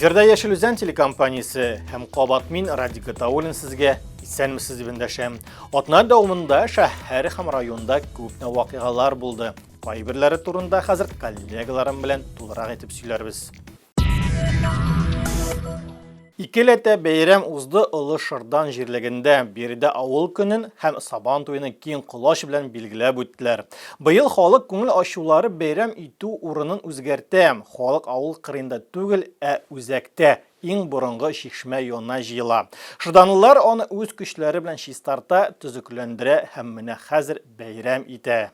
Эфирда Яшел Үзән телекомпаниясы һәм Кабат мин Радик Гатаулин сезгә исәнмесез дип эндәшәм. Атна дәвамында шәһәр һәм районда күп вакыйгалар булды. Кайберләре турында хәзер коллегаларым белән тулырак итеп сөйләрбез. Икеләтә бәйрәм узды Олы Шырдан җирлегендә. Биредә авыл көнен һәм Сабан туйны киң колаш белән билгеләп үттеләр. Быел халык күңел ачулары бәйрәм итү урынын үзгәртә. Халык авыл кырында түгел, үзәктә иң борынгы Шишмә янына җыела. Шырданлылар аны үз көчләре белән чистарта, төзекләндерә һәм менә хәзер бәйрәм итә.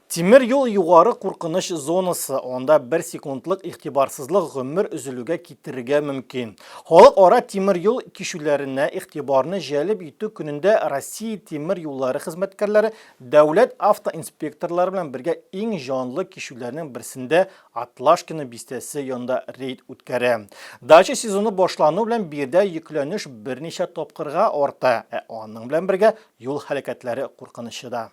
Тимер юл югары куркыныч зонасы, онда 1 секундлык игътибарсызлык гомер üzülүгә китерергә мөмкин. Халык ара тимер юл кишүләренә игътибарны җәлеп итү көнендә Россия тимер юллары хезмәткәрләре дәүләт автоинспекторлары белән бергә иң җанлы кишүләрнең берсендә Атлашкино бистәсе янында рейд үткәрә. Дача сезоны башлану белән биредә йөкләнеш берничә тапкырга арта, аның белән бергә юл хәрәкәтләре куркынычы да.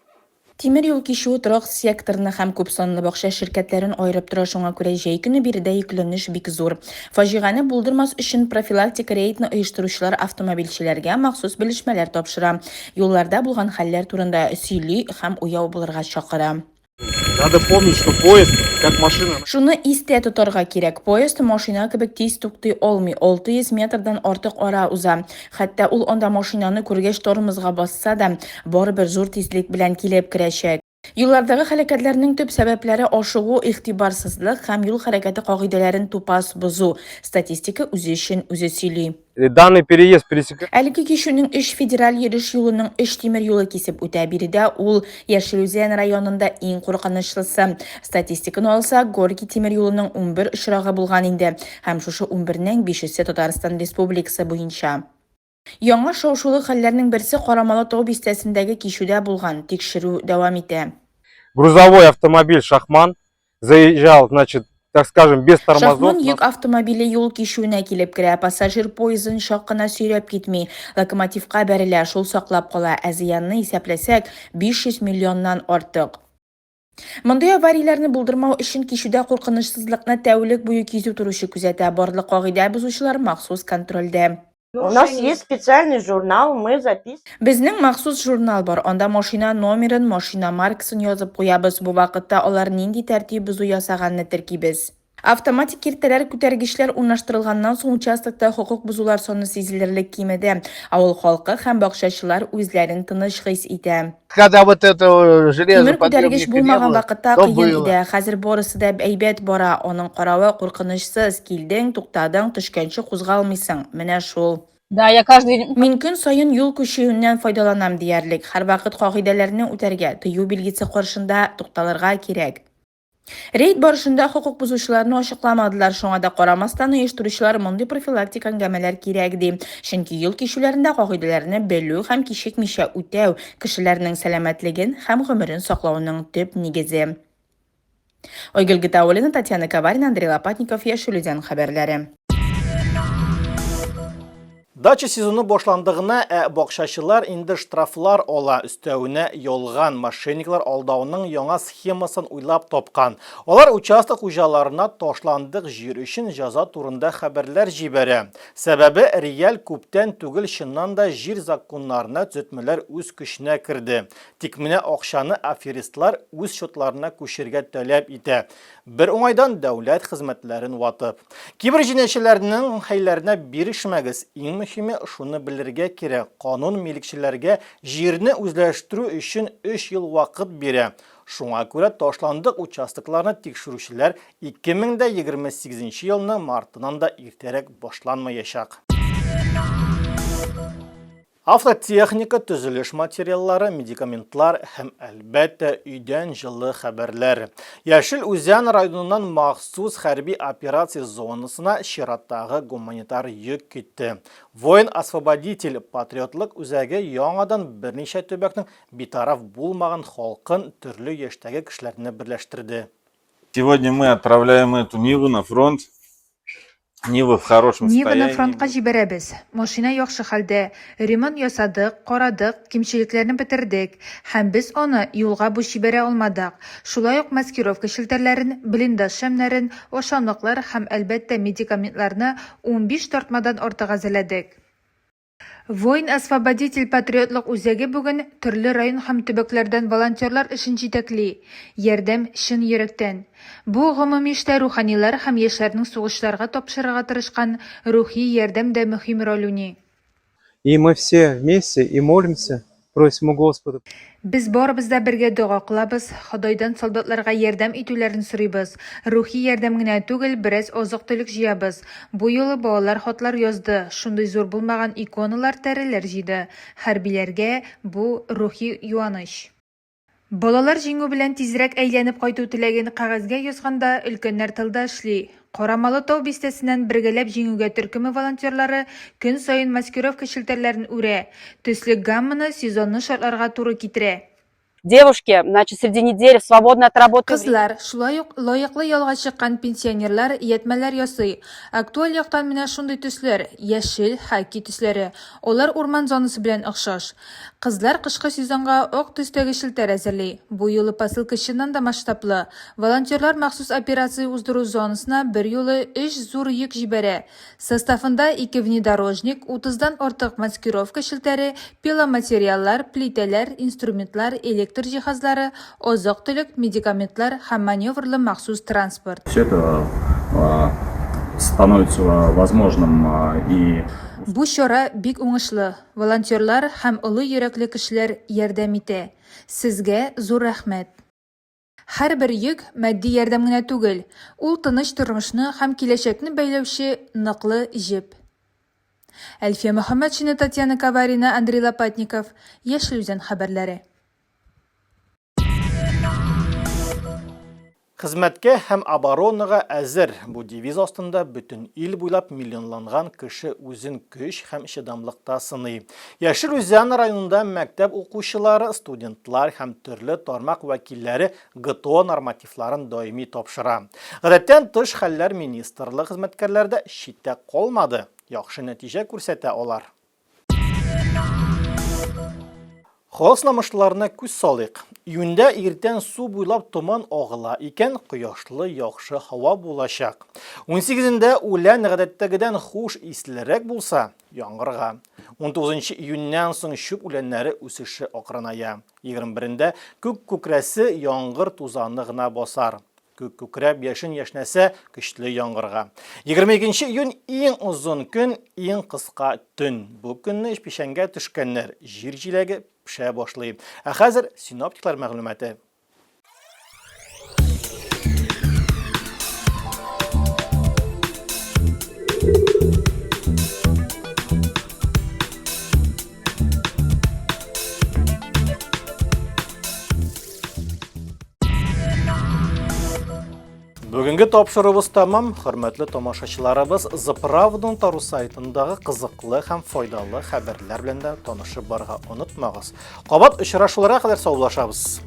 Тимер юл кишүе торак секторны һәм күпсанлы бакча ширкәтләрен айырып тора, шуңа күрә җәй көне биредә йөкләнеш бик зур. Фаҗиганы булдырмас өчен профилактика рейдны оештыручылар автомобильчеләргә махсус белешмәләр тапшыра. Юлларда булган хәлләр турында сөйли һәм уяу булырга чакыра. Надо помнить, что поезд, как машина... Шуны истә тотарга кирәк. Поезд машина кебек тиз туктый алмый, 600 метрдан артык ара уза. Хәтта ул анда машинаны күргәч тормозга басса да, барыбер зур тизлек белән килеп керәчәк. Юллардагы хәрәкәтләрнең төп сәбәпләре ашыгу, игътибарсызлык һәм юл хәрәкәте кагыйдәләрен тупас бозу. Статистика үзе өчен үзе сөйли. Данный переезд пересекает... Әлеге кишүнең 3 федераль йөреш юлының 3 тимер юлы кисеп үтә. Биредә ул Яшел Үзән районында иң куркынычлысы. Статистиканы алсак, Горький тимер юлының 11 очрагы булган инде. Һәм шушы 11нең 5-се Татарстан Республикасы буенча. Яңа шау-шулы хәлләрнең берсе Карамалы тау бистәсендәге кишүдә булган. Тикшерү дәвам итә. Грузовой автомобиль «Шахман» заезжал, значит, так скажем, без тормозов. Шахман йөк автомобиле юл кишүенә килеп керә. Пассажир поездын шак кына сөйрәп китми. Локомотивка бәрелә, шул саклап кала. Зыянны исәпләсәк, 500 миллионнан артык. Мондый аварияләрне булдырмау өчен кишүдә куркынычсызлыкны тәүлек буе кизү торучы күзәтә. Барлык кагыйдә бузучылар махсус контрольдә. У нас есть специальный журнал, мы записываем. Безнең махсус журнал бар. Анда машина номерын, машина маркасын язып куябыз. Бу вакытта алар нинди тәртип бузу ясаганны теркибез. Автоматик киртәләр күтәргечләр урнаштырылганнан соң участокта хукук бузулар саны сизелерлек кимәдә. Авыл халкы һәм бакчачылар үзләрен тыныч хис итә. Когда вот это железо Тимер күтәргеч булмаган вакытта кыен иде. Хәзер барысы да әйбәт бара. Аның каравы куркынычсыз. Килдең, туктадың, төшкәнче кузгалмыйсың. Менә шул. Да, я каждый день... Мин көн саен юл күчүеннән файдаланам диярлек. Һәр вакыт кагыйдәләрне үтәргә, тыю билгесе каршында тукталырга кирәк. Рейд барышында хукук бузучыларны ачыкламадылар, шуңа да карамастан оештыручылар мондый профилактик әңгәмәләр кирәк ди. Чөнки юл кишүләрендә кагыйдәләрне белү һәм кичекмичә үтәү кешеләрнең сәламәтлеген һәм гомерен саклауның төп нигезе. Ойгөл Гатаулина, Татьяна Коварина, Андрей Лопатников, Яшел Үзән хәбәрләре. Дача сезоны башландыгына бакчачылар инде штрафлар ала, өстәвенә ялган мошенниклар алдауның яңа схемасын уйлап тапкан. Алар участок хуҗаларына ташландык җир өчен җәза турында хәбәрләр җибәрә. Сәбәбе реаль күптән түгел чыннан да җир законнарына төзәтмәләр үз көченә керде. Тик менә акчаны аферистлар үз счетларына күчергә таләп итә. Бер уңайдан дәүләт хезмәтләрен ватып. Кибер җинәшчеләрнең хәйләренә бирешмәгез. Иң мөһиме шуны белергә кирәк. Канун милекчеләргә җирне үзләштерү өчен 3 ел вакыт бирә. Шуңа күрә ташландык участокларны тикшерүчеләр 2028 елның мартыннан да иртәрәк башланмаячак. Автотехника, төзелеш материаллары, медикаментлар һәм әлбәттә өйдән җылы хәбәрләр. Яшел Үзән районыннан махсус хәрби операция зонасына чираттагы гуманитар йөк китте. Воин-освободитель патриотлык үзәге яңадан берничә төбәкнең битараф булмаган халкын төрле яшьтәге кешеләрне берләштерде. Сегодня мы отправляем эту Ниву на фронт. Нива в хорошем Ниваны состоянии. фронтка җибәрәбез. Машина яхшы хәлдә. Ремонт ясадык, карадык, кимчелекләрне бетердек. Һәм без аны юлга буш җибәрә алмадык. Шулай ук маскировка шелтәрләрен, блиндаж шәмнәрен, ашамлыклар һәм әлбәттә медикаментларны 15 тартмадан артык әзерләдек. Воин-освободитель патриотлык үзәге бүген төрле район һәм төбәкләрдән волонтерлар эшен җитәкли. Ярдәм чын йөрәктән. Бу гомуми эштә руханилар һәм яшьләрнең сугышларга тапшырырга тырышкан рухи ярдәм дә мөһим роль уйный. И мы все вместе и молимся, просим у Господа. Без барыбыз да бергә дуга кылабыз, Ходайдан солдатларга ярдәм итүләрен сорыйбыз. Рухи ярдәм генә түгел, бераз азык-төлек җыябыз. Бу юлы балалар хатлар язды, шундый зур булмаган иконалар, тәреләр җыйды. Хәрбиләргә бу рухи юаныч. Балалар җиңү белән тизрәк әйләнеп кайту теләген кәгазьгә язганда, өлкәннәр тылда эшли. Карамалы тау бистәсеннән бергәләп җиңүгә төркеме волонтерлары көн саен маскировка шелтәрләрен үрә. Төсле гамманы сезонны шартларга туры китерә. Девушки, значит, среди недели свободно от работы. Кызлар, шулай ук лаеклы ялга чыккан пенсионерлар ятмәләр ясый. Актуаль яктан менә шундый төсләр, яшел, хаки төсләре. Алар урман зонасы белән охшаш. Кызлар кышкы сезонга ак төстәге шелтәр әзерли. Бу юлы посылка чыннан да масштаблы. Волонтерлар махсус операция уздыру зонасына бер юлы 3 зур йөк җибәрә. Составында 2 внедорожник, 30дан артык маскировка шелтәре, пиломатериаллар, плитәләр, инструментлар, электр җиһазлары, азык-төлек, медикаментлар һәм маневрлы махсус транспорт. Все это становится возможным и Бу чара бик уңышлы. Волонтерлар һәм олы йөрәкле кешеләр ярдәм итә. Сезгә зур рәхмәт. Һәрбер йөк матди ярдәм генә түгел, ул тыныч тормышны һәм киләчәкне бәйләүче ныклы җеп. Әлфия Мөхәммәтшина, Татьяна Каварина, Андрей Лопатников, Яшел Үзән хәбәрләре. Хезмәткә һәм оборонаға әзер бу девиз астында бөтен ил буйлап миллионланган кеше үзен көч һәм чыдамлыкта сыный. Яшел Үзән районында мәктәп укучылары, студентлар һәм төрле тармак вәкилләре ГТО нормативларын даими тапшыра. Гадәттән тыш хәлләр министрлык хезмәткәрләрдә читтә калмады. Яхшы нәтиҗә күрсәтә алар. Холос намышларына күз салыйк. Июньдә иртән су буйлап томан агыла икән, кояшлы яхшы һава булачак. 18-дә үлән гадәттәгедән хуш ислерәк булса, яңгырга. 19 июньнән соң чүп үләннәре үсеше акрыная. 21-дә күк күкрәсе яңгыр тузаны гына басар. Күк күкрәп яшен яшнәсә көчле яңгырга. 22 июнь иң узын көн, иң кыска төн. Бу көнне пешәнгә төшкәннәр җир җиләге пешә башлый. Ә хәзер синоптиклар мәгълүматы. Бүгінгі тапшырыбыз тамам, хөрмәтле тамашачыларыбыз, Заправданың Тару сайтындагы кызыклы һәм файдалы хәбәрләр белән дә танышып барга онытмагыз. Кабат очрашуларга кадәр саулашабыз.